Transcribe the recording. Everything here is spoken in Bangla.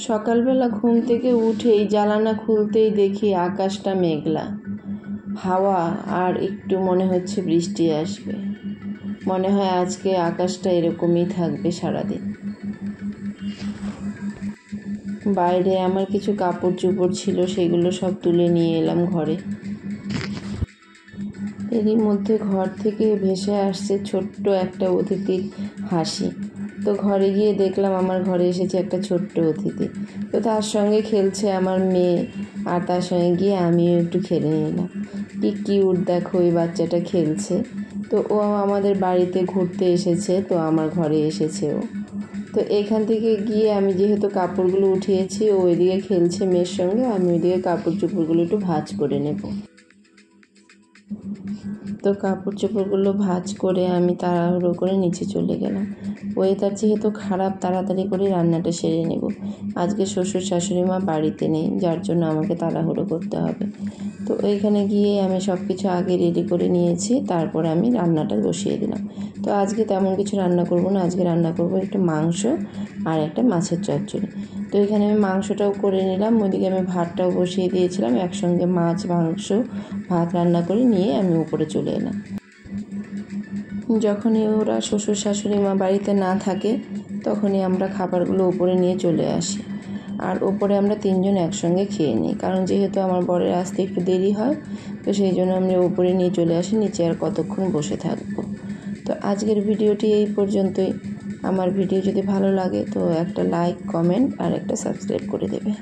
সকালবেলা ঘুম থেকে উঠেই জানালা খুলতেই দেখি আকাশটা মেঘলা, হাওয়া, আর একটু মনে হচ্ছে বৃষ্টি আসবে। মনে হয় আজকে আকাশটা এরকমই থাকবে সারাদিন। বাইরে আমার কিছু কাপড় চোপড় ছিল, সেগুলো সব তুলে নিয়ে এলাম ঘরে। এরই মধ্যে ঘর থেকে ভেসে আসছে ছোট্ট একটা অতিথির হাসি। তো ঘরে গিয়ে দেখলাম আমার ঘরে এসেছে একটা ছোট্ট অতিথি। তো তার সঙ্গে খেলছে আমার মেয়ে, আর তার সঙ্গে গিয়ে আমিও একটু খেলে নিলাম। কি কিউট দেখো, ওই বাচ্চাটা খেলছে। তো ও আমাদের বাড়িতে ঘুরতে এসেছে, তো আমার ঘরে এসেছে ও। তো এখান থেকে গিয়ে আমি যেহেতু কাপড়গুলো উঠিয়েছি, ও ওইদিকে খেলছে মেয়ের সঙ্গে, আমি ওইদিকে কাপড় চোপড়গুলো একটু ভাঁজ করে নেব। তো কাপড় চোপড়গুলো ভাঁজ করে আমি তাড়াহুড়ো করে নিচে চলে গেলাম। ওয়েদার যেহেতু খারাপ, তাড়াতাড়ি করে রান্নাটা সেরে নেব। আজকে শ্বশুর শাশুড়ি মা বাড়িতে নেই, যার জন্য আমাকে তাড়াহুড়ো করতে হবে। তো ওইখানে গিয়ে আমি সব কিছু আগে রেডি করে নিয়েছি, তারপরে আমি রান্নাটা বসিয়ে দিলাম। তো আজকে তেমন কিছু রান্না করব না, আজকে রান্না করব একটু মাংস আর একটা মাছের চচ্চড়ি। তো এখানে আমি মাংসটাও করে নিলাম, ওইদিকে আমি ভাতটাও বসিয়ে দিয়েছিলাম। একসঙ্গে মাছ, মাংস, ভাত রান্না করে নিয়ে আমি উপরে চলে এলাম। যখনই ওরা শ্বশুর শাশুড়ি মা বাড়িতে না থাকে, তখনই আমরা খাবারগুলো উপরে নিয়ে চলে আসি। আর ওপরে আমরা তিনজন একসঙ্গে খেয়ে নিই, কারণ যেহেতু আমার বরের আসতে একটু দেরি হয়, তো সেই জন্য আমরা উপরে নিয়ে চলে আসি, নিচে আর কতক্ষণ বসে থাকবো। তো আজকের ভিডিওটি এই পর্যন্তই। আমার ভিডিও যদি ভালো লাগে তো একটা লাইক, কমেন্ট আর একটা সাবস্ক্রাইব করে দেবে।